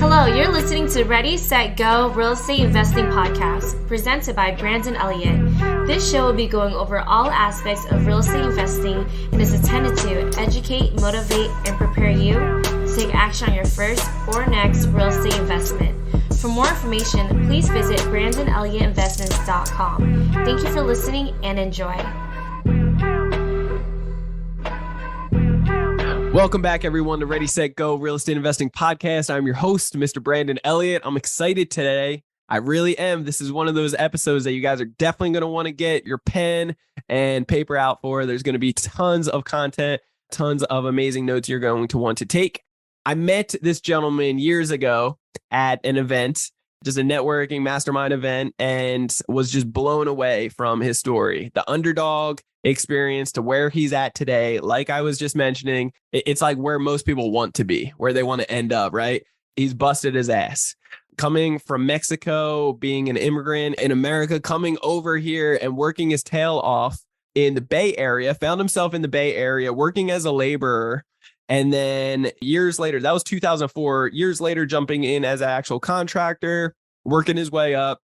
Hello, you're listening to Ready, Set, Go Real Estate Investing Podcast, presented by Brandon Elliott. This show will be going over all aspects of real estate investing and is intended to educate, motivate, and prepare you to take action on your first or next real estate investment. For more information, please visit BrandonElliottInvestments.com. Thank you for listening and enjoy. Welcome back, everyone, to Ready, Set, Go Real Estate Investing Podcast. I'm your host, Mr. Brandon Elliott. I'm excited today. I really am. This is one of those episodes that you guys are definitely going to want to get your pen and paper out for. There's going to be tons of content, tons of amazing notes you're going to want to take. I met this gentleman years ago at an event, just a networking mastermind event, and was just blown away from his story. The underdog experience to where he's at today. Like I was just mentioning, it's like where most people want to be, where they want to end up, right? He's busted his ass. Coming from Mexico, being an immigrant in America, coming over here and working his tail off in the Bay Area, found himself in the Bay Area working as a laborer. And then years later, that was 2004, years later, jumping in as an actual contractor, working his way up,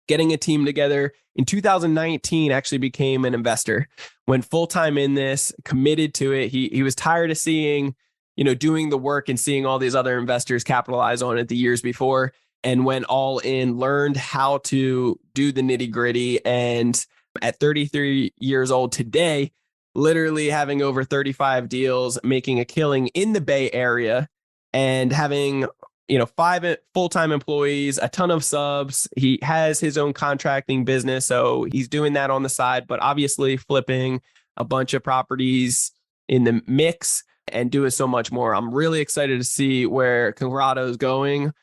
getting a team together. In 2019, actually became an investor, went full-time in this, committed to it. He was tired of seeing, doing the work and seeing all these other investors capitalize on it the years before, and went all in, learned how to do the nitty-gritty. And at 33 years old today, literally having over 35 deals, making a killing in the Bay Area, and having 5 full-time employees, a ton of subs. He has his own contracting business, so he's doing that on the side, but obviously flipping a bunch of properties in the mix and doing so much more. I'm really excited to see where Conrado is going,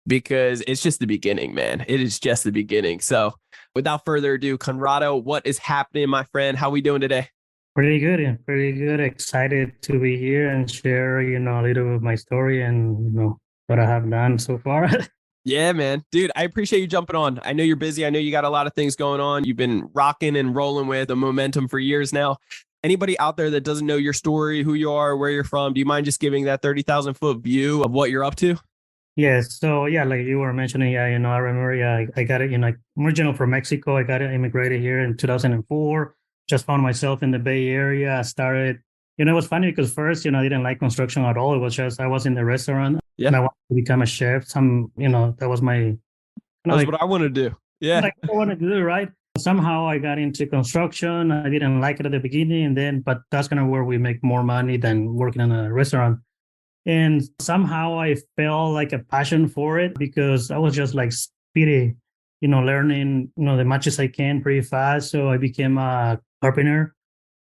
because it's just the beginning, man. It is just the beginning. So without further ado, Conrado, what is happening, my friend? How are we doing today? Pretty good. Excited to be here and share, a little bit of my story and, what I have done so far. Yeah, man. Dude, I appreciate you jumping on. I know you're busy. I know you got a lot of things going on. You've been rocking and rolling with the momentum for years now. Anybody out there that doesn't know your story, who you are, where you're from, do you mind just giving that 30,000 foot view of what you're up to? Yes. So, like you were mentioning, I remember, I got it, I'm original from Mexico. I got immigrated here in 2004. Just found myself in the Bay Area. I started, it was funny because first, I didn't like construction at all. It was just, I was in the restaurant. Yeah. And I wanted to become a chef. That was my... That's what I want to do. Yeah. Like I wanted to do, right? Somehow I got into construction. I didn't like it at the beginning, but that's kind of where we make more money than working in a restaurant. And somehow I felt like a passion for it because I was just like speedy, learning, the much as I can pretty fast. So I became a carpenter.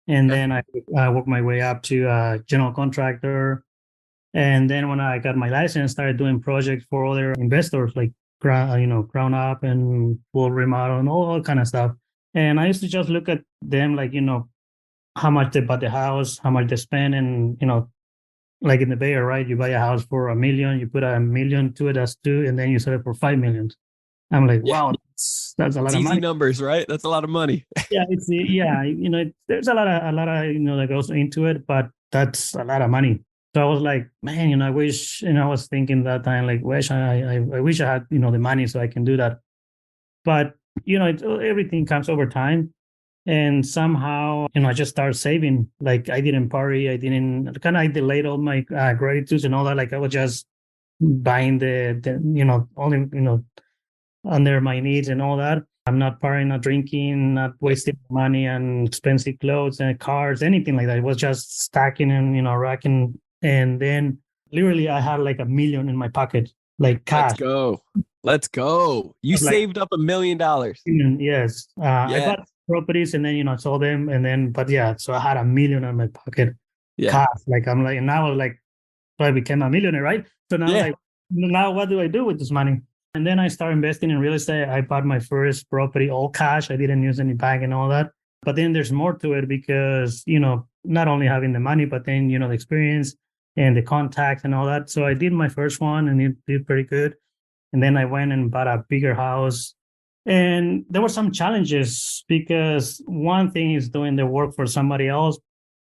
And then I worked my way up to a general contractor. And then when I got my license, started doing projects for other investors like ground up and full remodel and all kind of stuff. And I used to just look at them like, how much they bought the house, how much they spend. And, like in the Bay Area, right? You buy a house for $1 million, you put $1 million to it, that's 2, and then you sell it for $5 million. I'm like, wow, that's a lot of money. Easy numbers, right? That's a lot of money. There's a lot of that goes into it, but that's a lot of money. So I was like, man, I wish, I was thinking that time, like, I wish I had, the money so I can do that. But, everything comes over time. And somehow, I just started saving. Like, I didn't party. I delayed all my gratitudes and all that. Like, I was just buying only, under my needs and all that. I'm not partying, not drinking, not wasting money on expensive clothes and cars, anything like that. It was just stacking and, racking. And then literally I had like $1 million in my pocket, like cash. Let's go. You saved up $1 million. Yes. I bought properties and then, sold them. And then, so I had $1 million in my pocket, cash. Like, I'm like, and now I was like, so I became a millionaire, right? So now now what do I do with this money? And then I started investing in real estate. I bought my first property, all cash. I didn't use any bank and all that. But then there's more to it because, not only having the money, but then, the experience and the contacts and all that. So I did my first one and it did pretty good. And then I went and bought a bigger house. And there were some challenges because one thing is doing the work for somebody else.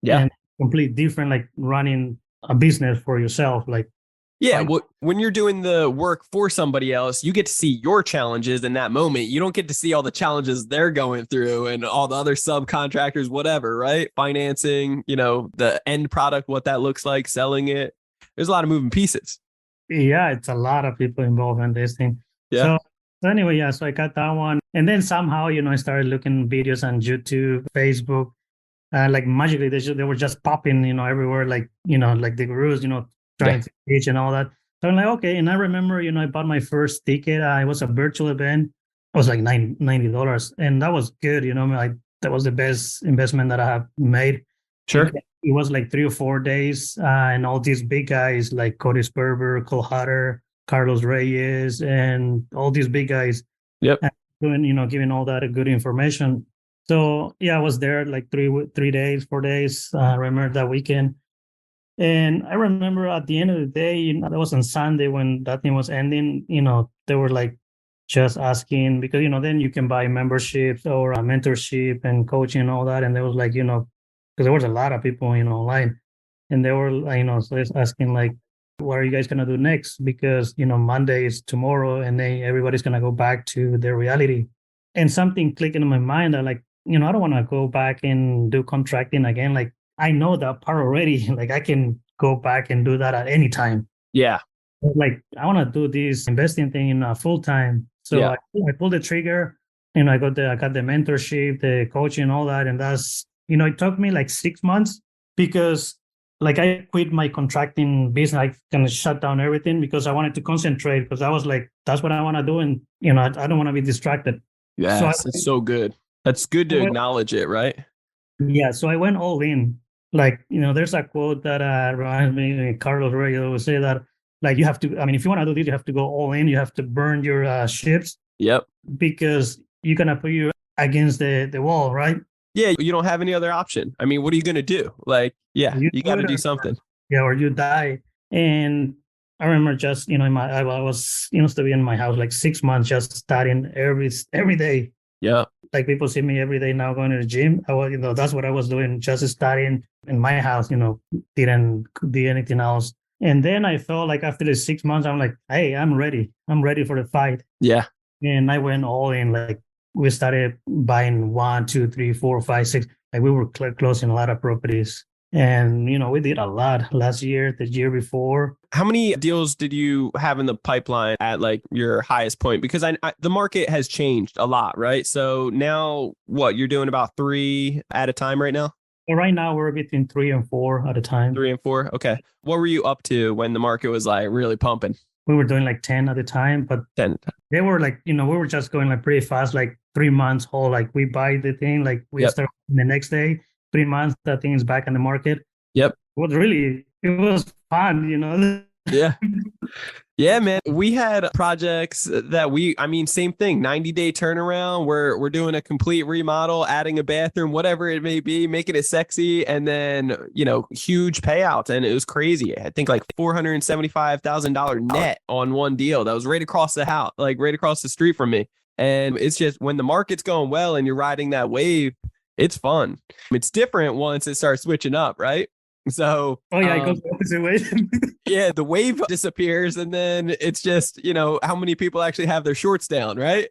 Yeah. And completely different, like running a business for yourself. Like Yeah, when you're doing the work for somebody else, you get to see your challenges in that moment. You don't get to see all the challenges they're going through and all the other subcontractors, whatever, right? Financing, the end product, what that looks like, selling it. There's a lot of moving pieces. Yeah, it's a lot of people involved in this thing. Yeah. So anyway, yeah, so I got that one. And then somehow, I started looking videos on YouTube, Facebook. Like magically, they were just popping, everywhere, like, like the gurus, trying to teach and all that. So I'm like, okay. And I remember, I bought my first ticket. It was a virtual event. It was like $90. And that was good. That was the best investment that I have made. Sure. It was like 3 or 4 days. And all these big guys like Cody Sperber, Cole Hatter, Carlos Reyes, and all these big guys. Yep. Doing, giving all that good information. So yeah, I was there like 4 days. I remember that weekend. And I remember at the end of the day, that was on Sunday when that thing was ending, they were like just asking because, then you can buy memberships or a mentorship and coaching and all that. And there was like, because there was a lot of people, online, and they were, so it's asking like, what are you guys going to do next? Because, Monday is tomorrow and then everybody's going to go back to their reality. And something clicked in my mind. I like, I don't want to go back and do contracting again. Like, I know that part already. Like, I can go back and do that at any time. Yeah. Like, I want to do this investing thing in full time. So I pulled the trigger. I got the mentorship, the coaching, all that. And that's, it took me like 6 months because like I quit my contracting business. I kind of shut down everything because I wanted to concentrate because I was like, that's what I want to do. And, I don't want to be distracted. Yes, it's so good. That's good to acknowledge it, right? Yeah. So I went all in. Like, there's a quote that reminds me, Carlos Reyes would say that, like, you have to, if you want to do this, you have to go all in. You have to burn your ships. Yep. Because you're going to put you against the wall, right? Yeah. You don't have any other option. What are you going to do? Like, yeah, you got to do something. Yeah. Or you die. And I remember just, I was, to be in my house like 6 months, just studying every day. Yeah. Like people see me every day now going to the gym. I was, that's what I was doing, just studying in my house, didn't do anything else. And then I felt like after the 6 months, I'm like, hey, I'm ready. I'm ready for the fight. Yeah. And I went all in. Like we started buying 1, 2, 3, 4, 5, 6. Like we were closing a lot of properties. And, we did a lot last year, the year before. How many deals did you have in the pipeline at like your highest point? Because the market has changed a lot, right? So now you're doing about 3 at a time right now? Well, right now we're between 3 and 4 at a time. 3 and 4. Okay. What were you up to when the market was like really pumping? We were doing like 10 at a time, but 10. They were like, we were just going like pretty fast, like 3 months whole. Like we buy the thing, like we start the next day, 3 months, that thing is back on the market. Yep. It was fun, Yeah. Yeah, man. We had projects that same thing, 90-day turnaround where we're doing a complete remodel, adding a bathroom, whatever it may be, making it sexy. And then, huge payouts. And it was crazy. I think like $475,000 net on one deal. That was right across the house, like right across the street from me. And it's just when the market's going well and you're riding that wave, it's fun. It's different once it starts switching up, right? So, it goes the opposite way. Yeah, the wave disappears and then it's just, how many people actually have their shorts down, right?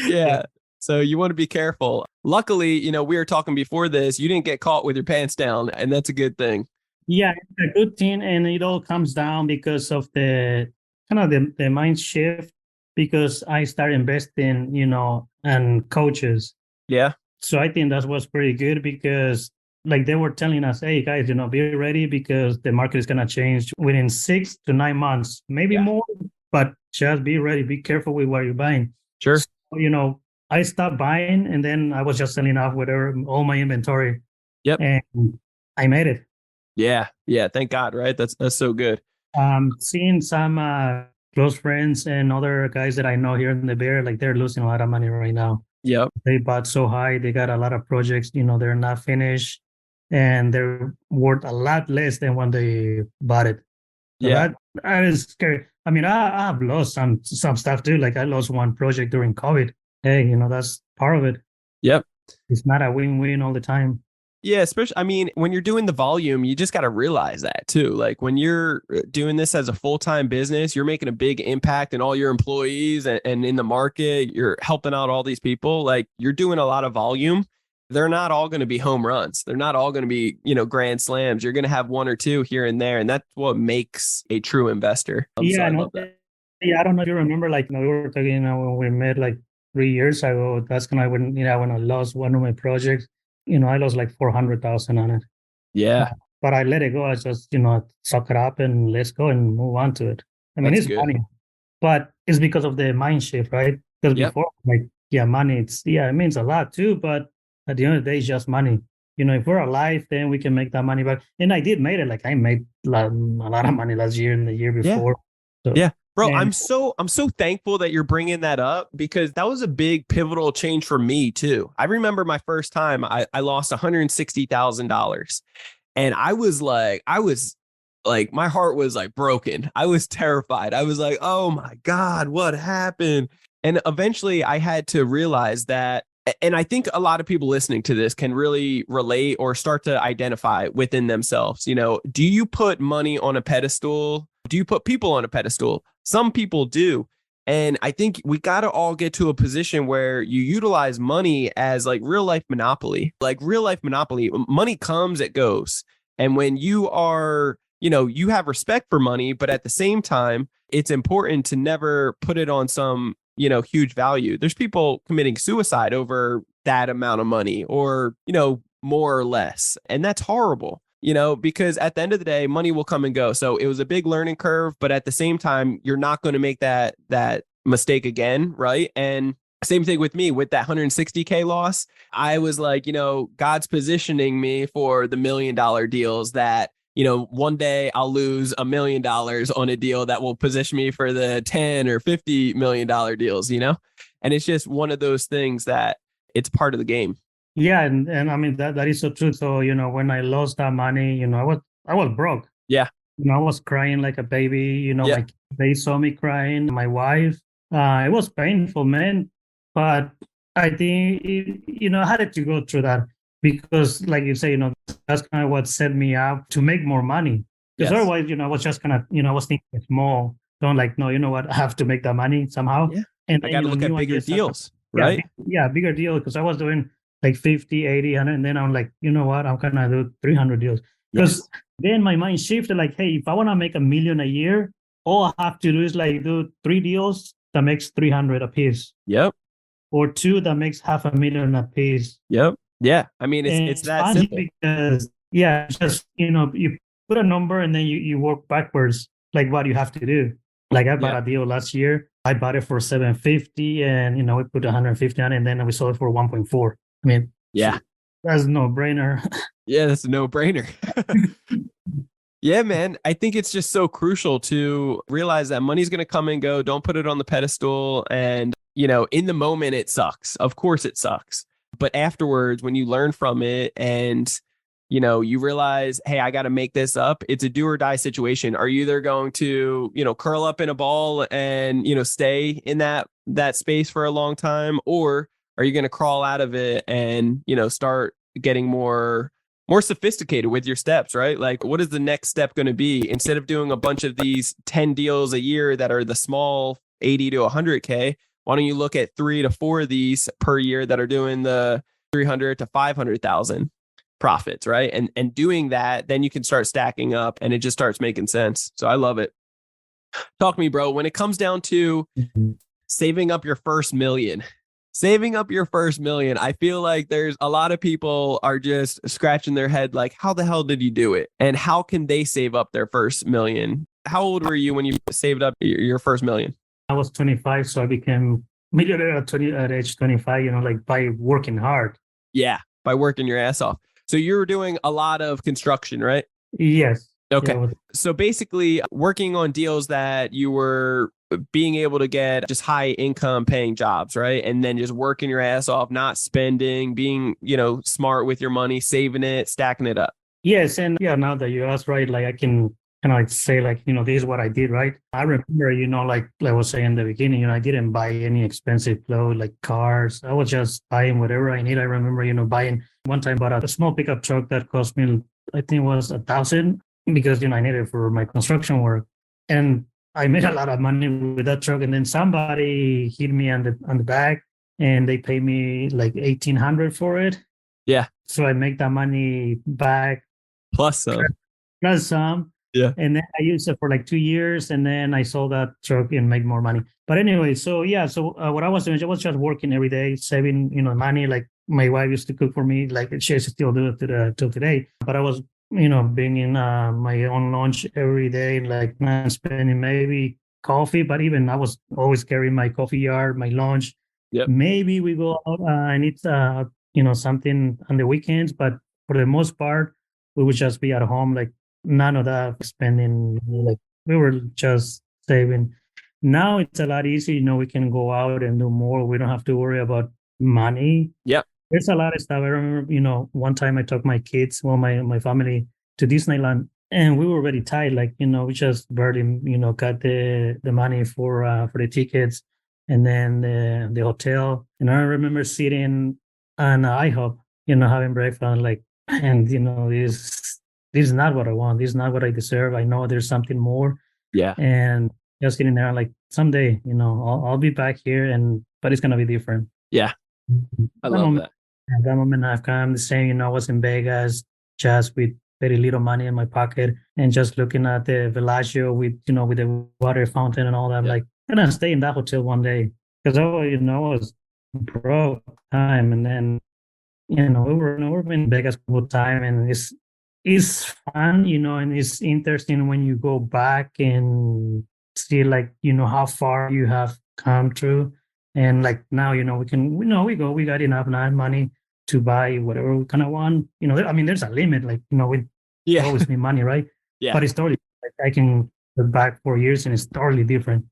Yeah. So you want to be careful. Luckily, we were talking before this, you didn't get caught with your pants down, and that's a good thing. Yeah, it's a good thing. And it all comes down because of the kind of the mind shift, because I started investing, and coaches. Yeah. So I think that was pretty good because like they were telling us, hey guys, be ready because the market is going to change within 6 to 9 months, maybe more, but just be ready. Be careful with what you're buying. Sure. So, I stopped buying and then I was just selling off with all my inventory. Yep. And I made it. Yeah. Yeah. Thank God. Right. That's so good. Seeing some close friends and other guys that I know here in the Bear, like they're losing a lot of money right now. Yep. They bought so high. They got a lot of projects, they're not finished. And they're worth a lot less than when they bought it. So that is scary. I have lost some stuff too. Like I lost one project during COVID. Hey, that's part of it. Yep. It's not a win-win all the time. Yeah, especially, I mean, when you're doing the volume, you just got to realize that too. Like when you're doing this as a full-time business, you're making a big impact in all your employees and in the market, you're helping out all these people. Like you're doing a lot of volume. They're not all going to be home runs. They're not all going to be, grand slams. You're going to have one or two here and there. And that's what makes a true investor. Yeah, I no, love that. yeah, I don't know if you remember, like, we were talking, when we met like 3 years ago. That's kind of when I lost one of my projects. I lost like 400,000 on it. Yeah, But I let it go. I just, suck it up and let's go and move on to it. I mean, that's it's good. money, but it's because of the mind shift, right? Because Yep. before, like, yeah, money, it means a lot too, but at the end of the day, it's just money. If we're alive, then we can make that money back. And I did made it. Like I made a lot of money last year and the year before. So, Yeah. Bro, and I'm so thankful that you're bringing that up because that was a big pivotal change for me too. I remember my first time I lost $160,000 and I was like, my heart was like broken. I was terrified. I was like, oh my God, what happened? And eventually I had to realize that, and I think a lot of people listening to this can really relate or start to identify within themselves. Do you put money on a pedestal? Do you put people on a pedestal? Some people do. And I think we got to all get to a position where you utilize money as like real life monopoly. Like real life monopoly, money comes, it goes. And when you are, you have respect for money, but at the same time, it's important to never put it on some, huge value. There's people committing suicide over that amount of money or, more or less. And that's horrible. Because at the end of the day, money will come and go. So it was a big learning curve, but at the same time, you're not going to make that mistake again, right? And same thing with me with that 160K loss. I was like, God's positioning me for the $1 million deals that, one day I'll lose $1 million on a deal that will position me for the 10 or $50 million deals, And it's just one of those things that it's part of the game. yeah, and I mean that is so true. So, when I lost that money, I was broke. Yeah. I was crying like a baby, Yeah. they saw me crying, my wife. It was painful, man. But I think, I had to go through that because, like you say, that's kind of what set me up to make more money. Because Yes. otherwise, I was just kind of, I was thinking small. Don't like, no, you know what? I have to make that money somehow. Yeah. And I then, got to look at bigger deals, right? Yeah, bigger deal because I was doing like 50, 80, 100. And then I'm like, you know what? I'm going to do 300 deals. Because then my mind shifted like, hey, if I want to make $1 million a year, all I have to do is like do 3 deals that makes 300 a piece. Yep. Or 2 that makes $500,000 a piece. Yep. Yeah. I mean, it's that simple. Because, just, you put a number and then you work backwards, like what you have to do. Like I bought a deal last year. I bought it for $750 and, we put 150 on it and then we sold it for 1.4. I mean, yeah, that's no brainer. Yeah, that's a no brainer. Yeah, man. I think it's just so crucial to realize that money's going to come and go. Don't put it on the pedestal. And, in the moment, it sucks. Of course it sucks. But afterwards, when you learn from it and, you realize, hey, I got to make this up. It's a do or die situation. Are you either going to, curl up in a ball and, stay in that space for a long time? Or are you going to crawl out of it and, start getting more sophisticated with your steps, right? Like, what is the next step going to be? Instead of doing a bunch of these 10 deals a year that are the small 80 to 100K, why don't you look at 3 to 4 of these per year that are doing the 300 to 500,000 profits, right? And doing that, then you can start stacking up and it just starts making sense. So I love it. Talk to me, bro. When it comes down to saving up your first million, I feel like there's a lot of people are just scratching their head like, how the hell did you do it? And how can they save up their first million? How old were you when you saved up your first million? I was 25, so I became millionaire at age 25, like by working hard. Yeah, by working your ass off. So you were doing a lot of construction, right? Yes. Okay. Yeah, so basically working on deals that you were being able to get just high income paying jobs, right? And then just working your ass off, not spending, being, smart with your money, saving it, stacking it up. Yes. And now that you asked, right, like I can kind of like say like, this is what I did, right? I remember, like I was saying in the beginning, I didn't buy any expensive clothes like cars. I was just buying whatever I need. I remember, buying one time bought a small pickup truck that cost me, I think it was 1,000 because, I needed it for my construction work. And I made a lot of money with that truck. And then somebody hit me on the back and they paid me like 1,800 for it. Yeah. So I make that money back. Plus some. Plus some. Yeah. And then I used it for like 2 years and then I sold that truck and make more money. But anyway, so yeah, what I was doing, I was just working every day, saving, money. Like my wife used to cook for me, like she still do it till today. But I was, bringing my own lunch every day, like not spending maybe coffee, but even I was always carrying my coffee yard, my lunch. Yep. Maybe we go out and eat, something on the weekends, but for the most part, we would just be at home, like none of that spending, like we were just saving. Now it's a lot easier, we can go out and do more. We don't have to worry about money. Yep. There's a lot of stuff. I remember, one time I took my kids, my family to Disneyland and we were very tight. Like, we just barely, got the money for the tickets and then the hotel. And I remember sitting on IHOP, having breakfast, like, and, this is not what I want. This is not what I deserve. I know there's something more. Yeah. And just sitting there, like someday, I'll be back here but it's going to be different. Yeah. I love that. At that moment, I've come the same, I was in Vegas just with very little money in my pocket and just looking at the Bellagio with the water fountain and all that. I'm like, I'm going to stay in that hotel one day because I was broke time. And then, we were in Vegas all the time and it's fun, and it's interesting when you go back and see like, how far you have come through. And like now, we got enough money to buy whatever we kind of want. There's a limit, like, we always need money, right? Yeah. But it's totally like I can look back 4 years and it's totally different.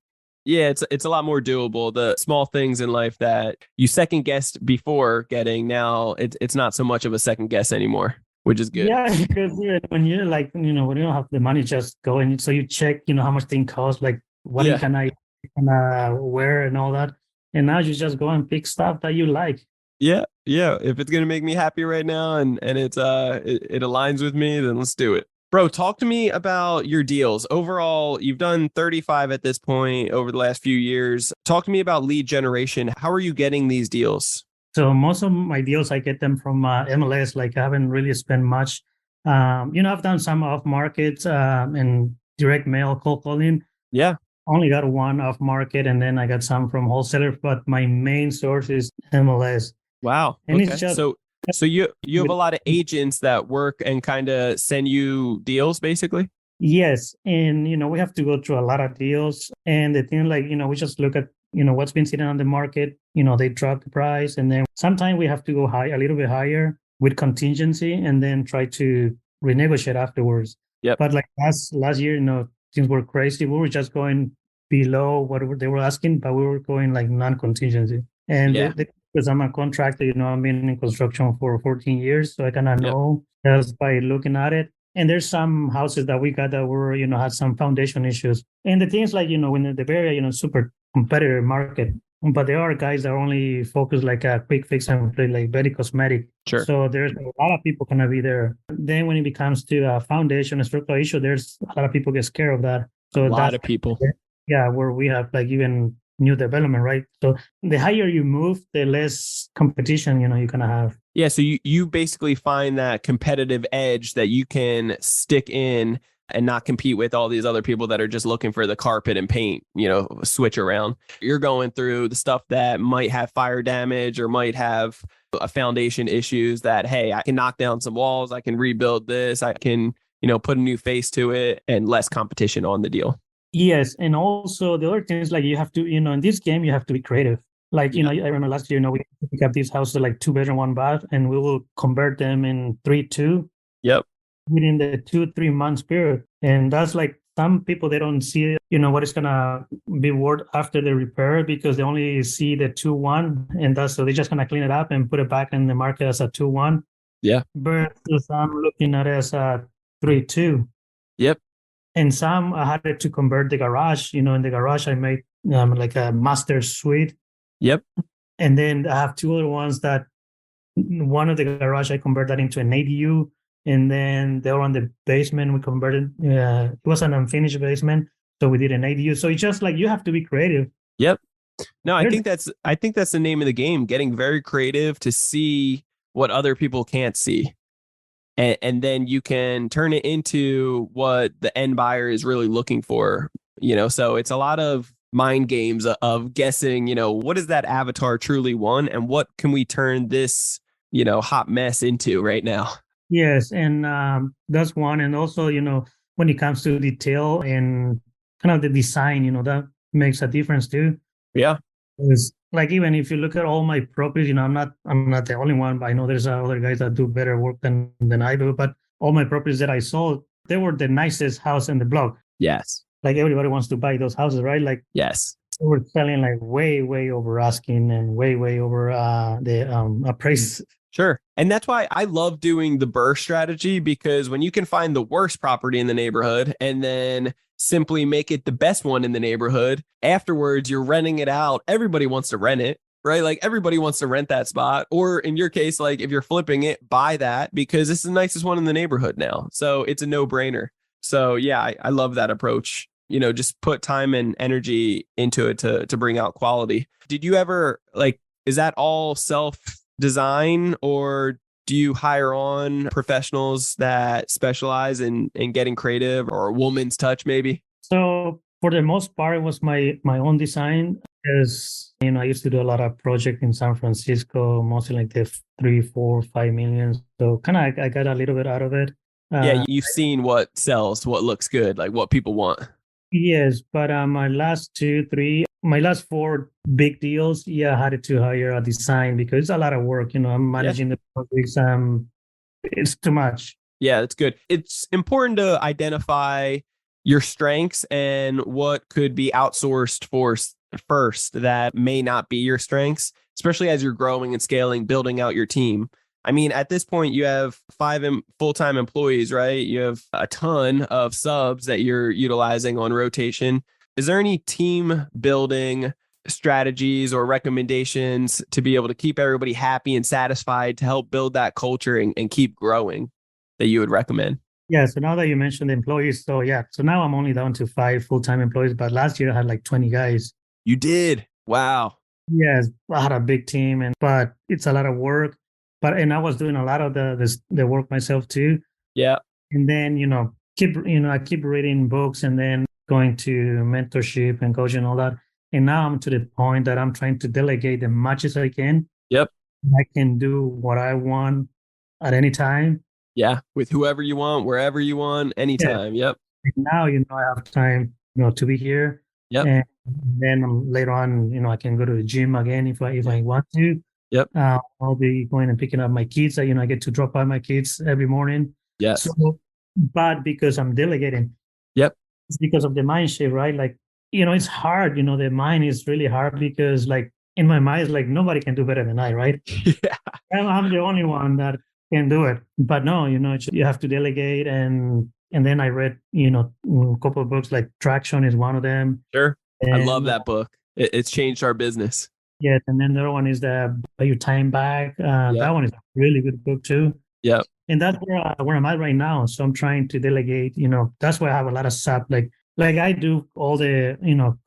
Yeah, it's a lot more doable. The small things in life that you second guessed before getting, now it's not so much of a second guess anymore, which is good. Yeah, because when you're like, when you don't have the money, just go and so you check, how much thing costs, like what can I wear and all that. And now you just go and pick stuff that you like. Yeah. If it's gonna make me happy right now and it aligns with me, then let's do it. Bro, talk to me about your deals. Overall, you've done 35 at this point over the last few years. Talk to me about lead generation. How are you getting these deals? So most of my deals, I get them from MLS. Like I haven't really spent much. I've done some off market and direct mail cold calling. Yeah. Only got one off market and then I got some from wholesalers, but my main source is MLS. Wow. And okay. it's just, so you have a lot of agents that work and kind of send you deals basically? Yes. And, we have to go through a lot of deals. And the thing like, we just look at, what's been sitting on the market, they drop the price. And then sometimes we have to go a little bit higher with contingency and then try to renegotiate afterwards. Yep. But like last year, things were crazy. We were just going below what they were asking, but we were going like non-contingency. And because I'm a contractor, I've been in construction for 14 years. So I kind of know just by looking at it. And there's some houses that we got that were, had some foundation issues. And the things like, in the Bay Area, super competitive market. But there are guys that only focus like a quick fix and play like very cosmetic. Sure. So there's a lot of people going to be there. Then when it becomes to a foundation, a structural issue, there's a lot of people get scared of that. So a lot of people. Yeah, where we have like even new development, right? So the higher you move, the less competition, you're going to have. Yeah, so you basically find that competitive edge that you can stick in and not compete with all these other people that are just looking for the carpet and paint, switch around. You're going through the stuff that might have fire damage or might have a foundation issues that, hey, I can knock down some walls, I can rebuild this, I can, put a new face to it, and less competition on the deal. Yes. And also the other thing is like you have to, in this game, you have to be creative. Like, I remember last year, we pick up these houses like 2 bedroom, 1 bath, and we will convert them in 3-2. Yep. Within the 2-3 months period. And that's like some people, they don't see, what is going to be worth after the repair because they only see the 2-1. And so they're just going to clean it up and put it back in the market as a 2-1. Yeah. Versus I'm looking at it as a 3-2. Yep. And some I had to convert the garage. In the garage I made like a master suite. Yep. And then I have two other ones that one of the garage I converted that into an ADU. And then the other one, the basement, we converted, it was an unfinished basement. So we did an ADU. So it's just like, you have to be creative. Yep. No, I think that's the name of the game, getting very creative to see what other people can't see. And then you can turn it into what the end buyer is really looking for, so it's a lot of mind games of guessing, what does that avatar truly want and what can we turn this, hot mess into right now? Yes. And that's one. And also, when it comes to detail and kind of the design, that makes a difference too. Yeah. It's like, even if you look at all my properties, I'm not the only one, but I know there's other guys that do better work than I do. But all my properties that I sold, they were the nicest house in the block. Yes. Like everybody wants to buy those houses, right? Like, yes, they were selling like way, way over asking and way, way over the appraised. Sure. And that's why I love doing the BRRRR strategy, because when you can find the worst property in the neighborhood and then simply make it the best one in the neighborhood, afterwards you're renting it out. Everybody wants to rent it, right? Like everybody wants to rent that spot. Or in your case, like if you're flipping it, buy that because it's the nicest one in the neighborhood now. So it's a no-brainer. So yeah, I love that approach. Just put time and energy into it to bring out quality. Did you ever is that all self-design, or do you hire on professionals that specialize in getting creative, or a woman's touch maybe? So for the most part, it was my own design, because, I used to do a lot of projects in San Francisco, mostly like the 3, 4, 5 million. So kind of I got a little bit out of it. Yeah, you've seen what sells, what looks good, like what people want. Yes, but my last 4 big deals, I had to hire a design because it's a lot of work. I'm managing the projects. It's too much. Yeah, that's good. It's important to identify your strengths and what could be outsourced for first that may not be your strengths, especially as you're growing and scaling, building out your team. I mean, at this point, you have 5 full-time employees, right? You have a ton of subs that you're utilizing on rotation. Is there any team building strategies or recommendations to be able to keep everybody happy and satisfied to help build that culture and keep growing that you would recommend? Yeah. So now that you mentioned the employees, so now I'm only down to 5 full-time employees, but last year I had like 20 guys. You did? Wow. Yes, I had a big team, but it's a lot of work. And I was doing a lot of the work myself too. Yeah. And then, I keep reading books and then going to mentorship and coaching and all that. And now I'm to the point that I'm trying to delegate as much as I can. Yep. I can do what I want at any time. Yeah. With whoever you want, wherever you want, anytime. Yeah. Yep. And now, I have time, to be here. Yep. And then later on, I can go to the gym again if I want to. Yep. I'll be going and picking up my kids. I get to drop by my kids every morning. Yes. So, but because I'm delegating. Yep. It's because of the mind shift, right? Like, it's hard. The mind is really hard because, like, in my mind, it's like nobody can do better than I, right? Yeah. I'm the only one that can do it. But no, you have to delegate. And then I read, a couple of books, like Traction is one of them. Sure. I love that book. It's changed our business. Yes, and then the other one is the Buy Your Time Back. That one is a really good book too. Yeah. And that's where I'm at right now. So I'm trying to delegate. That's why I have a lot of stuff. Like I do all the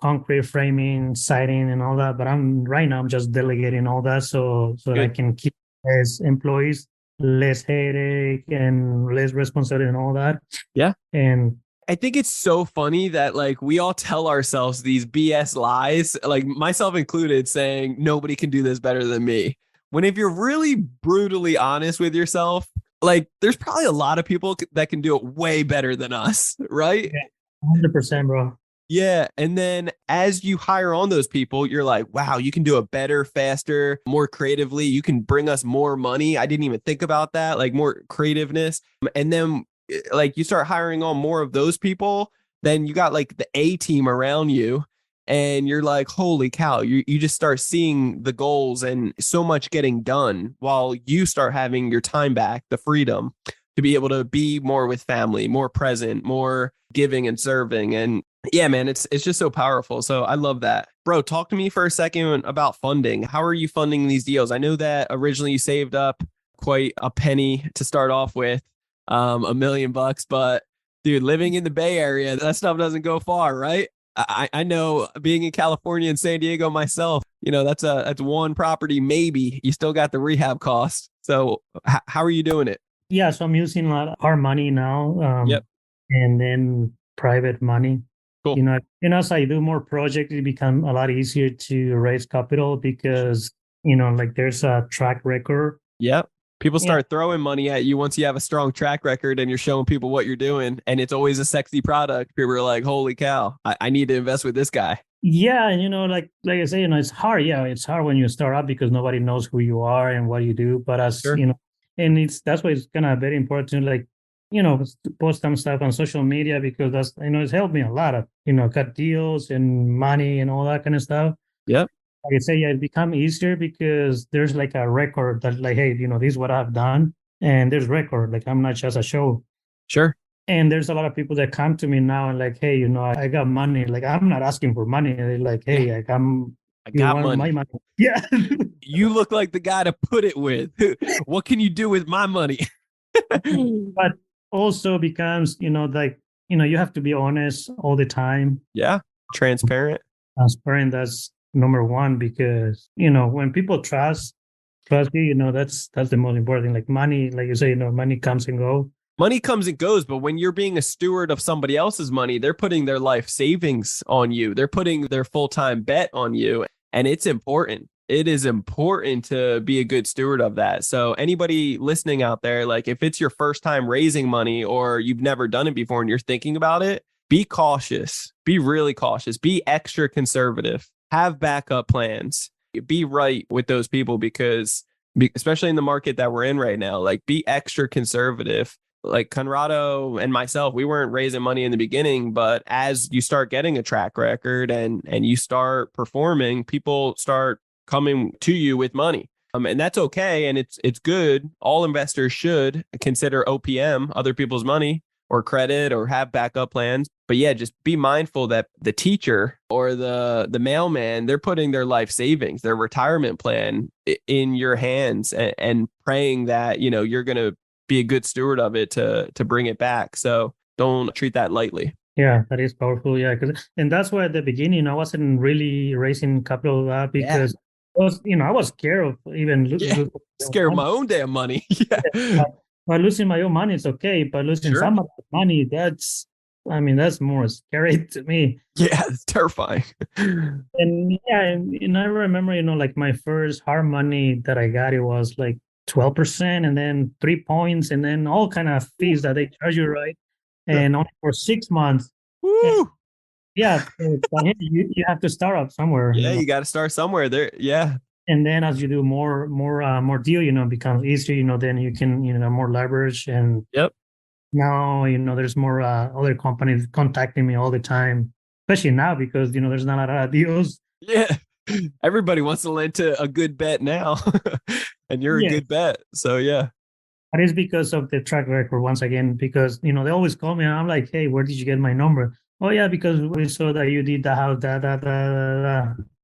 concrete framing, siding, and all that. But I'm just delegating all that so that I can keep less employees, less headache, and less responsibility and all that. Yeah. And I think it's so funny that we all tell ourselves these BS lies, like myself included, saying nobody can do this better than me. When if you're really brutally honest with yourself, there's probably a lot of people that can do it way better than us, right? Yeah, 100%, bro. Yeah. And then as you hire on those people, you're like, wow, you can do it better, faster, more creatively. You can bring us more money. I didn't even think about that, more creativeness. And then you start hiring on more of those people, then you got the A team around you and you're like, holy cow, you just start seeing the goals and so much getting done while you start having your time back, the freedom. to be able to be more with family, more present, more giving and serving. And yeah, man, it's just so powerful. So I love that. Bro, talk to me for a second about funding. How are you funding these deals? I know that originally you saved up quite a penny to start off with, $1 million, but dude, living in the Bay Area, that stuff doesn't go far, right? I know, being in California and San Diego myself, that's one property, maybe. You still got the rehab cost. So how are you doing it? Yeah, so I'm using a lot of hard money now, Yep. and then private money. Cool. And as I do more projects, it become a lot easier to raise capital because, like there's a track record. Yep. People start throwing money at you once you have a strong track record and you're showing people what you're doing. And it's always a sexy product. People are like, holy cow, I need to invest with this guy. Yeah. And, like I say, it's hard. Yeah, it's hard when you start up because nobody knows who you are and what you do. But Sure. And that's why it's kind of very important, like, post some stuff on social media because that's, it's helped me a lot of, cut deals and money and all that kind of stuff. Yep. Like I say, yeah, it become easier because there's like a record that like, hey, this is what I've done. And there's record, like I'm not just a show. Sure. And there's a lot of people that come to me now and like, hey, I got money. Like, I'm not asking for money. They're like, hey, like I got money. My money. Yeah. You look like the guy to put it with. What can you do with my money? But also becomes, like, you have to be honest all the time. Yeah. Transparent. Transparent, that's number one, because, when people trust you, that's the most important thing. Like money, like you say, money comes and goes. Money comes and goes, but when you're being a steward of somebody else's money, they're putting their life savings on you. They're putting their full-time bet on you. And it's important. It is important to be a good steward of that. So anybody listening out there, like if it's your first time raising money or you've never done it before and you're thinking about it, be cautious. Be really cautious. Be extra conservative. Have backup plans. Be right with those people because especially in the market that we're in right now, like be extra conservative. Like Conrado and myself, we weren't raising money in the beginning, but as you start getting a track record and you start performing, people start coming to you with money. And that's okay. And it's good. All investors should consider OPM, other people's money or credit, or have backup plans. But yeah, just be mindful that the teacher or the mailman, they're putting their life savings, their retirement plan in your hands and praying that, you're going to be a good steward of it to bring it back. So don't treat that lightly. Yeah, that is powerful. Yeah, and that's why at the beginning I wasn't really raising capital because I was scared of even scared of my own damn money. Yeah. But losing my own money is okay, but losing some of the money, that's more scary to me. Yeah, it's terrifying. And I remember, like my first hard money that I got, it was like 12% and then 3 points and then all kind of fees that they charge you, right? And only for 6 months. Woo! Yeah, you have to start up somewhere. Yeah, you got to start somewhere there. Yeah. And then as you do more deal, it becomes easier, then you can, more leverage. And now, there's more other companies contacting me all the time, especially now because, there's not a lot of deals. Yeah. Everybody wants to lend to a good bet now and you're a good bet. So, yeah. That is because of the track record once again, because, they always call me and I'm like, hey, where did you get my number? Oh, yeah, because we saw that you did the house,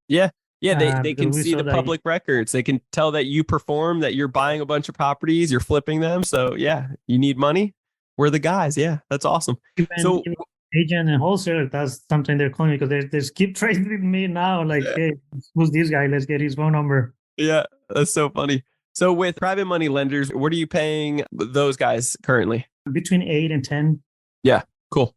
Yeah. Yeah, they can see the public records. They can tell that you perform, that you're buying a bunch of properties, you're flipping them. So, yeah, you need money. We're the guys. Yeah, that's awesome. So agent and wholesaler, that's something they're calling me because they just keep trading me now. Like, hey, who's this guy? Let's get his phone number. Yeah, that's so funny. So with private money lenders, what are you paying those guys currently? Between 8 and 10. Yeah, cool.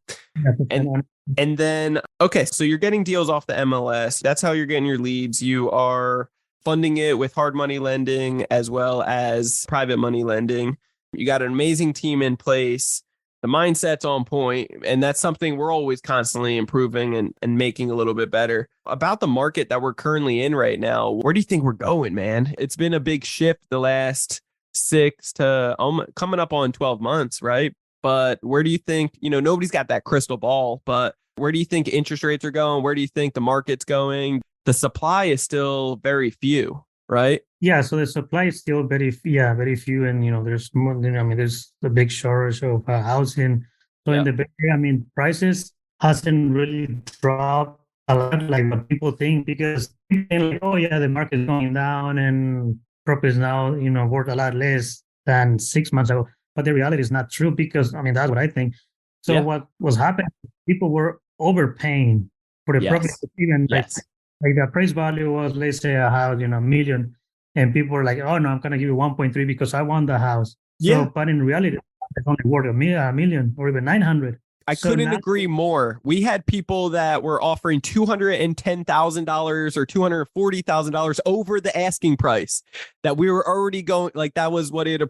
And then, okay, so you're getting deals off the MLS. That's how you're getting your leads. You are funding it with hard money lending as well as private money lending. You got an amazing team in place. The mindset's on point, and that's something we're always constantly improving and making a little bit better. About the market that we're currently in right now, where do you think we're going, man? It's been a big shift the last 6 to coming up on 12 months, right? But where do you think, nobody's got that crystal ball, but where do you think interest rates are going? Where do you think the market's going? The supply is still very few, right? Yeah, so the supply is still very few, and there's more. There's the big shortage of housing. So in Yeah. the Bay Area, prices hasn't really dropped a lot like what people think, because people think like, oh yeah, the market is going down and property is now worth a lot less than 6 months ago. But the reality is not true, because that's what I think. So Yeah. what was happening? People were overpaying for the property, Yes. even Yes. like the appraised value was, let's say, a house, a million. And people were like, oh, no, I'm going to give you 1.3 because I want the house. Yeah. So, but in reality, it's only worth a million or even 900. I So couldn't now, agree more. We had people that were offering $210,000 or $240,000 over the asking price, that we were already going, like that was what it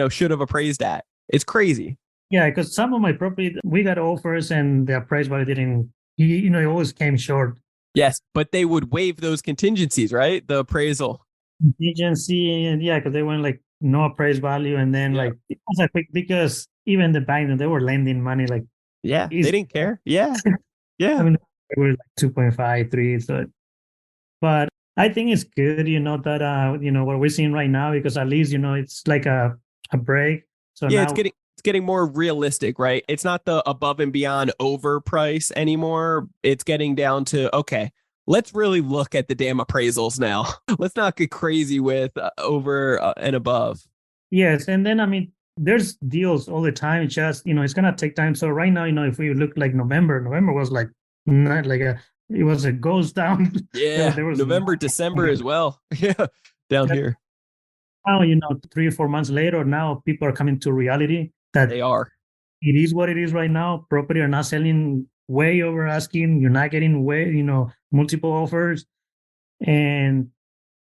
should have appraised at. It's crazy. yeah, because some of my property, we got offers and the appraised value didn't, it always came short. Yes, but they would waive those contingencies, right? The appraisal. Agency, and yeah, because they went like no appraised value. And then Yeah. like, it was a quick, because even the bank, they were lending money like, Yeah, they didn't care. Yeah. I Yeah. mean, they were like 2.5, 3. So, but I think it's good, that what we're seeing right now, because at least it's like a break. So Yeah, now, it's getting more realistic, right? It's not the above and beyond overprice anymore. It's getting down to, okay, let's really look at the damn appraisals now. Let's not get crazy with over and above. yes, and then there's deals all the time. It's just it's gonna take time. So right now, if we look like November was like not like it was a ghost down. Yeah, there was November, December as well. Yeah, down here. now 3 or 4 months later, now people are coming to reality that They are. it is what it is right now. Property are not selling way over asking. You're not getting multiple offers, and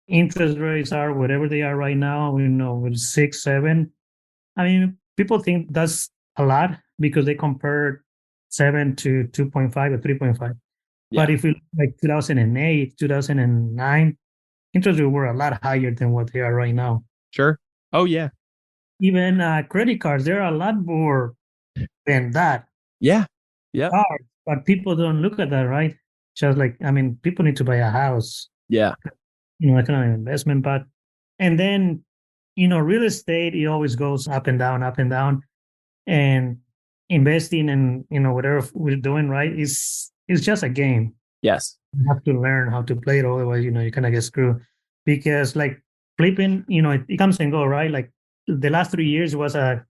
interest rates are whatever they are right now. With 6, 7. People think that's a lot because they compare 7 to 2.5 or 3.5. Yeah, But if we look like 2008, 2009, interest rates were a lot higher than what they are right now. sure. Oh, yeah. Even credit cards, they're a lot more than that. Yeah. Yeah. Cards, but people don't look at that, right? Just like, people need to buy a house, Yeah. that kind of investment. But, and then, real estate, it always goes up and down, up and down. And investing in, whatever we're doing, right, is just a game. Yes. You have to learn how to play it. Otherwise, you kind of get screwed. Because like flipping, it comes and go, right? Like the last 3 years was a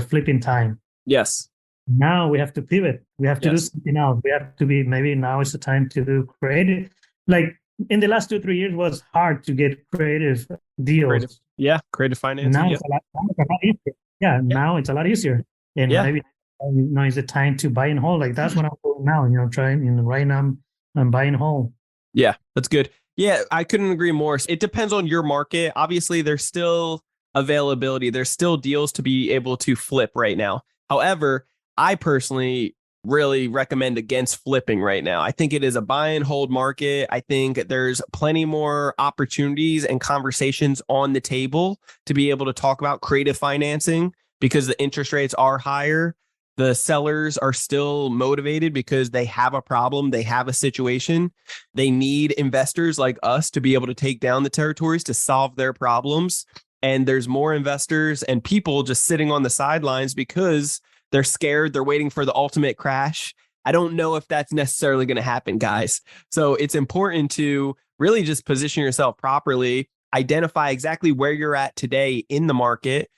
flipping time. Yes. Now we have to pivot. We have to do Yes. something else. We have to be, maybe now is the time to do creative. Like in the last 2, 3 years was hard to get creative deals. Creative. Yeah. Creative financing. Now Yeah. it's a lot easier. Yeah, now it's a lot easier. And Yeah. maybe now is the time to buy and hold. Like that's what I'm doing now, trying, right now I'm buying whole. Yeah, that's good. Yeah, I couldn't agree more. It depends on your market. Obviously, there's still availability. There's still deals to be able to flip right now. However, I personally really recommend against flipping right now. I think it is a buy and hold market. I think there's plenty more opportunities and conversations on the table to be able to talk about creative financing because the interest rates are higher. The sellers are still motivated because they have a problem. They have a situation. They need investors like us to be able to take down the territories to solve their problems. And there's more investors and people just sitting on the sidelines because they're scared. They're waiting for the ultimate crash. I don't know if that's necessarily going to happen, guys. So it's important to really just position yourself properly, identify exactly where you're at today in the market,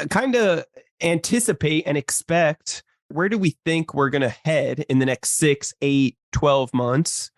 kind of anticipate and expect where do we think we're going to head in the next 6, 8, 12 months,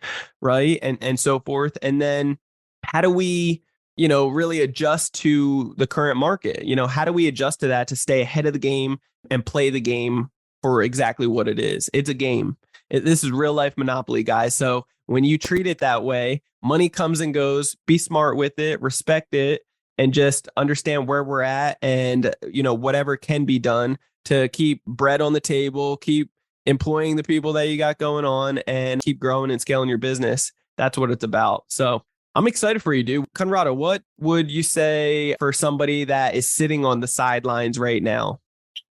right? And so forth. And then how do we, really adjust to the current market? How do we adjust to that to stay ahead of the game and play the game for exactly what it is? It's a game. This is real life Monopoly, guys. So when you treat it that way, money comes and goes, be smart with it, respect it, and just understand where we're at and, whatever can be done to keep bread on the table, keep employing the people that you got going on and keep growing and scaling your business. That's what it's about. So I'm excited for you, dude. Conrado, what would you say for somebody that is sitting on the sidelines right now?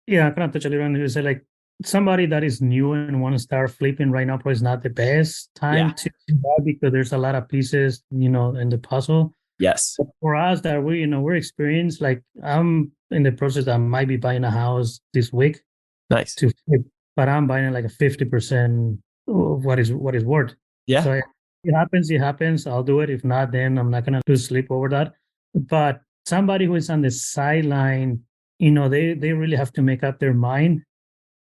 Yeah, I kind of touch a little on it. Say like somebody that is new and want to start flipping right now probably is not the best time to do that because there's a lot of pieces, in the puzzle. Yes. But for us that we're experienced, like I'm in the process that I might be buying a house this week Nice. to flip, but I'm buying it like a 50% of what is worth. Yeah. So it happens. I'll do it. If not, then I'm not gonna lose sleep over that. But somebody who is on the sideline, they really have to make up their mind,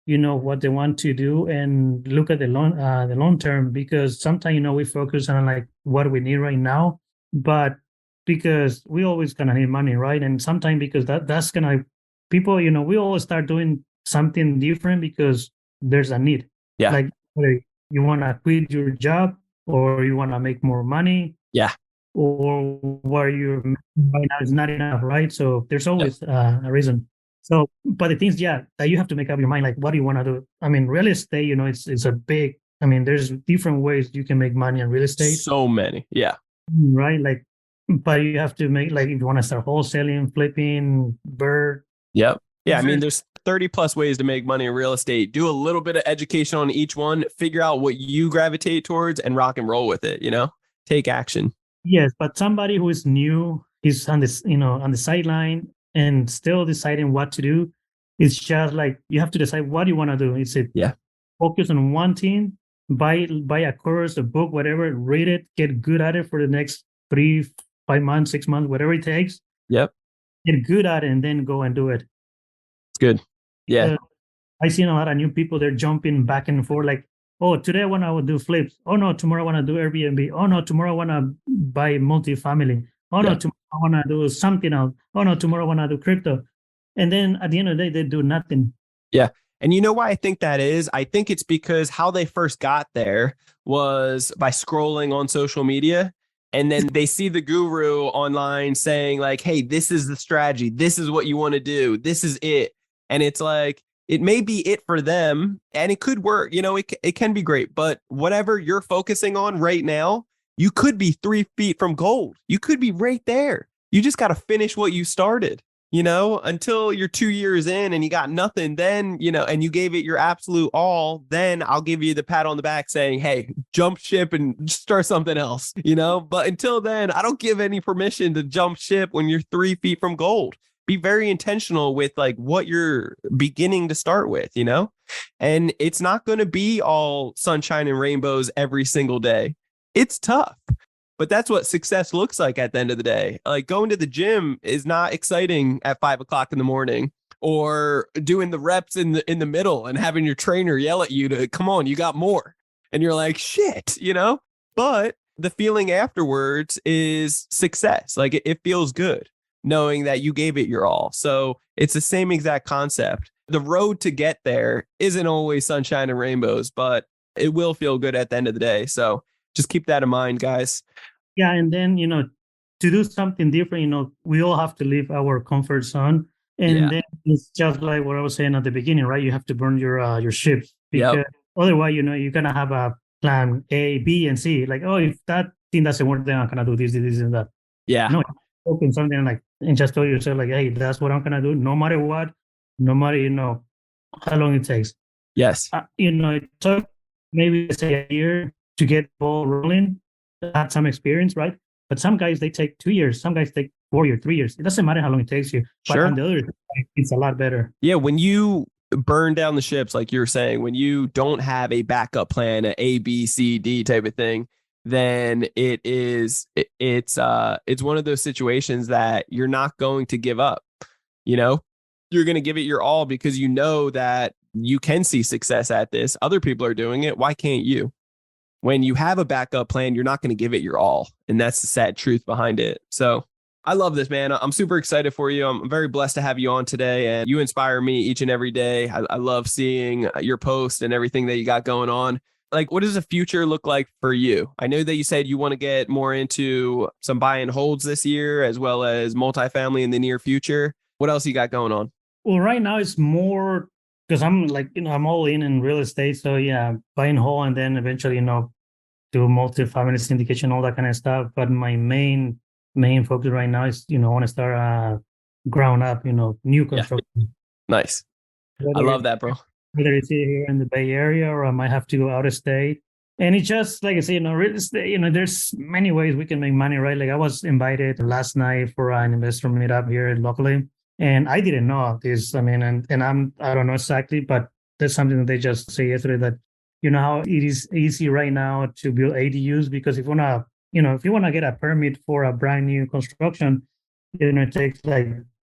what they want to do and look at the long term, because sometimes we focus on like what we need right now, but because we always gonna need money, right? And sometimes because that's gonna people, we always start doing something different because there's a need. Yeah. Like whether you want to quit your job or you want to make more money. Yeah. Or where you're right now is not enough, right? So there's always a reason. So, but the things, that you have to make up your mind, like, what do you want to do? I mean, real estate, it's a big, there's different ways you can make money in real estate. So many. Yeah. Right. Like, but you have to make, like, if you want to start wholesaling, flipping, bird. Yep. Yeah. I mean, there's 30 plus ways to make money in real estate. Do a little bit of education on each one, figure out what you gravitate towards and rock and roll with it, take action. Yes. But somebody who is new, is on this, on the sideline and still deciding what to do. It's just like, you have to decide what you want to do. Is it focus on one thing, buy a course, a book, whatever, read it, get good at it for the next 3, 5 months, 6 months, whatever it takes. Yep. Get good at it and then go and do it. It's good. Yeah. I've seen a lot of new people, they're jumping back and forth like, oh, today I want to do flips. Oh, no, tomorrow I want to do Airbnb. Oh, no, tomorrow I want to buy multifamily. Oh, no, tomorrow I want to do something else. Oh, no, tomorrow I want to do crypto. And then at the end of the day, they do nothing. Yeah. And you know why I think that is? I think it's because how they first got there was by scrolling on social media. And then they see the guru online saying like, hey, this is the strategy. This is what you want to do. This is it. And it's like, it may be it for them and it could work. It can be great. But whatever you're focusing on right now, you could be 3 feet from gold. You could be right there. You just got to finish what you started. Until you're 2 years in and you got nothing, then, and you gave it your absolute all, then I'll give you the pat on the back saying, hey, jump ship and start something else, but until then, I don't give any permission to jump ship when you're 3 feet from gold. Be very intentional with like what you're beginning to start with, and it's not going to be all sunshine and rainbows every single day. It's tough. But that's what success looks like at the end of the day. Like going to the gym is not exciting at 5 o'clock in the morning, or doing the reps in the middle and having your trainer yell at you to come on, you got more. And you're like, shit, but the feeling afterwards is success. Like it feels good knowing that you gave it your all. So it's the same exact concept. The road to get there isn't always sunshine and rainbows, but it will feel good at the end of the day. So just keep that in mind, guys. Yeah. And then, to do something different, we all have to leave our comfort zone. And then it's just like what I was saying at the beginning, right? You have to burn your ships, because otherwise, you're going to have a plan A, B, and C. Like, oh, if that thing doesn't work, then I'm going to do this, and that. Yeah. No, open something like, and just tell yourself like, hey, that's what I'm going to do, no matter what, no matter, how long it takes. Yes. It took maybe say a year to get ball rolling, had some experience, right? But some guys, they take 2 years. Some guys take 4 years, 3 years. It doesn't matter how long it takes you. But on the other side, it's a lot better. Yeah, when you burn down the ships, like you're saying, when you don't have a backup plan, an A, B, C, D type of thing, then it's one of those situations that you're not going to give up. You're going to give it your all because you know that you can see success at this. Other people are doing it. Why can't you? When you have a backup plan, you're not going to give it your all. And that's the sad truth behind it. So I love this, man. I'm super excited for you. I'm very blessed to have you on today, and you inspire me each and every day. I love seeing your posts and everything that you got going on. Like, what does the future look like for you? I know that you said you want to get more into some buy and holds this year, as well as multifamily in the near future. What else you got going on? Well, right now it's more because I'm like, I'm all in real estate. So yeah, buy and hold, and then eventually, do multifamily syndication, all that kind of stuff. But my main focus right now is, I want to start ground up, new construction. Yeah. Nice. I love that, bro. Whether it's here in the Bay Area or I might have to go out of state. And it's just like I say, real estate, there's many ways we can make money, right? Like I was invited last night for an investor meetup here locally, and I didn't know this. I mean, and I don't know exactly, but there's something that they just say yesterday that, how it is easy right now to build ADUs, because if you want to get a permit for a brand new construction, it takes like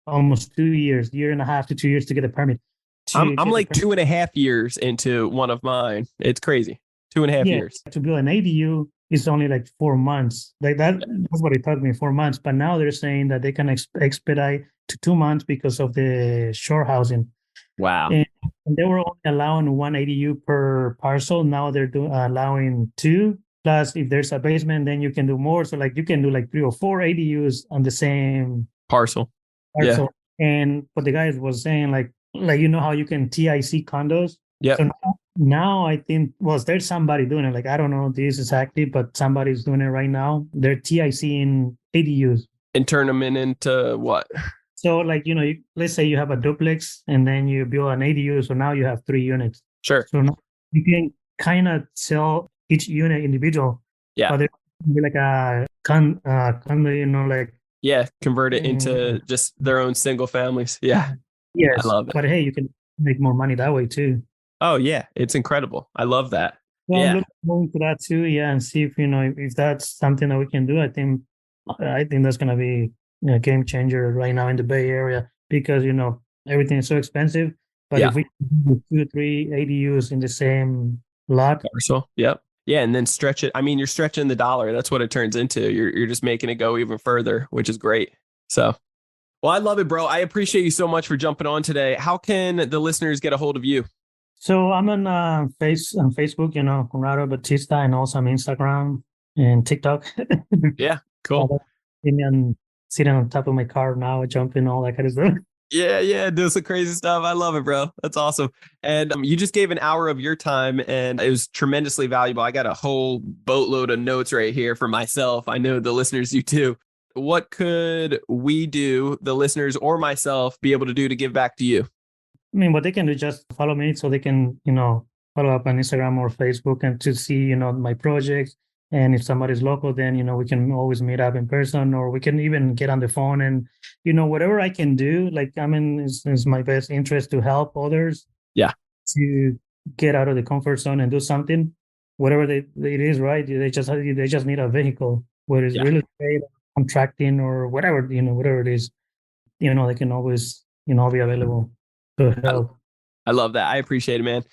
almost 2 years, year and a half to 2 years to get a permit. I'm like 2.5 years into one of mine. It's crazy. 2.5 years. To build an ADU is only like 4 months. Like that's what it took me, 4 months. But now they're saying that they can expedite to 2 months because of the shore housing. Wow. And they were only allowing 1 ADU per parcel. Now they're allowing 2. Plus, if there's a basement, then you can do more. So like you can do like 3 or 4 ADUs on the same parcel. Yeah. And what the guy was saying, like how you can TIC condos. Yeah. So now I think, there's somebody doing it. Like, I don't know this exactly, but somebody's doing it right now. They're TIC-ing ADUs. And turn them into what? So like, let's say you have a duplex and then you build an ADU. So now you have 3 units. Sure. So now you can kind of sell each unit individual. Yeah. But there will be like a condo, like. Yeah. Convert it into just their own single families. Yeah. Yes. I love it. But hey, you can make more money that way too. Oh yeah, it's incredible. I love that. Well, yeah. I'm looking forward to that too. Yeah, and see if that's something that we can do. I think that's gonna be a game changer right now in the Bay Area, because everything is so expensive. But if we do 2 or 3 ADUs in the same lot, parcel, yep, yeah, and then stretch it. I mean, you're stretching the dollar. That's what it turns into. You're just making it go even further, which is great. So, well, I love it, bro. I appreciate you so much for jumping on today. How can the listeners get a hold of you? So I'm on Facebook, Conrado Bautista, and also on Instagram and TikTok. Yeah, cool. I'm sitting on top of my car now, jumping, all that kind of stuff. Yeah, do some crazy stuff. I love it, bro. That's awesome. And you just gave an hour of your time, and it was tremendously valuable. I got a whole boatload of notes right here for myself. I know the listeners do too. What could we do, the listeners or myself, be able to do to give back to you? I mean, what they can do is just follow me, so they can, follow up on Instagram or Facebook and to see, my projects. And if somebody's local, then, we can always meet up in person, or we can even get on the phone and, whatever I can do, like, it's my best interest to help others. Yeah. To get out of the comfort zone and do something, whatever it is, right? They just need a vehicle, whether it's real estate, contracting, or whatever, whatever it is, they can always, be available to help. I love that. I appreciate it, man.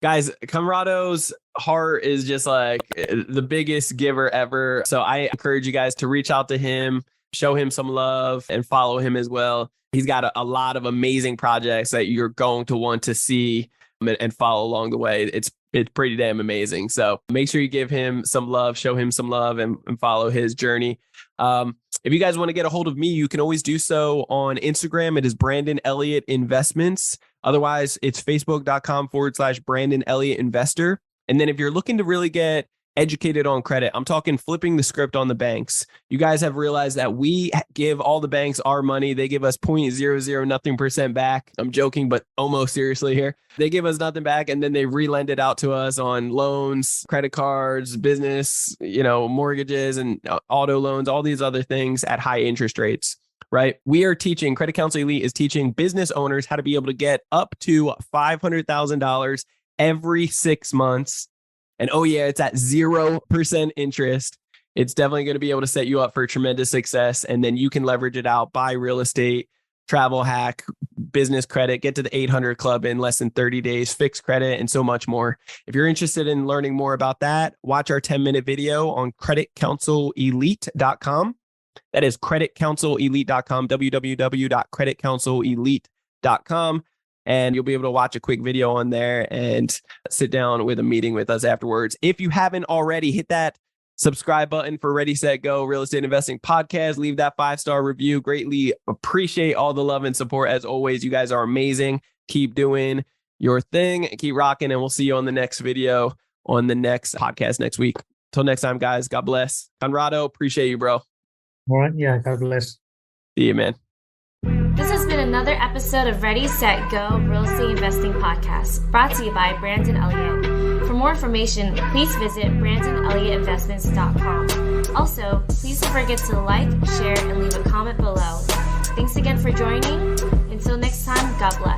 Guys, Conrado's heart is just like the biggest giver ever. So I encourage you guys to reach out to him, show him some love, and follow him as well. He's got a lot of amazing projects that you're going to want to see and follow along the way. It's pretty damn amazing. So make sure you give him some love, show him some love, and follow his journey. If you guys want to get a hold of me, you can always do so on Instagram. It is Brandon Elliott Investments. Otherwise, it's facebook.com/Brandon Elliott Investor. And then if you're looking to really get educated on credit, I'm talking flipping the script on the banks. You guys have realized that we give all the banks our money. They give us 0.00 nothing % back. I'm joking, but almost seriously here. They give us nothing back, and then they relend it out to us on loans, credit cards, business, mortgages, and auto loans, all these other things at high interest rates. Right? We are teaching, Credit Counsel Elite is teaching business owners how to be able to get up to $500,000 every 6 months. And oh yeah, it's at 0% interest. It's definitely going to be able to set you up for tremendous success. And then you can leverage it out, buy real estate, travel hack, business credit, get to the 800 club in less than 30 days, fixed credit, and so much more. If you're interested in learning more about that, watch our 10-minute video on creditcounselelite.com. That is creditcounselelite.com, www.creditcounselelite.com. And you'll be able to watch a quick video on there and sit down with a meeting with us afterwards. If you haven't already, hit that subscribe button for Ready, Set, Go Real Estate Investing Podcast. Leave that 5-star review. Greatly appreciate all the love and support. As always, you guys are amazing. Keep doing your thing. Keep rocking. And we'll see you on the next video on the next podcast next week. Till next time, guys. God bless. Conrado, appreciate you, bro. All right. Yeah. God bless. See you, man. This has been another episode of Ready, Set, Go Real Estate Investing Podcast, brought to you by Brandon Elliott. For more more information, please visit BrandonElliottInvestments.com. Also, please don't forget to like, share, and leave a comment below. Thanks again for joining. Until next time, God bless.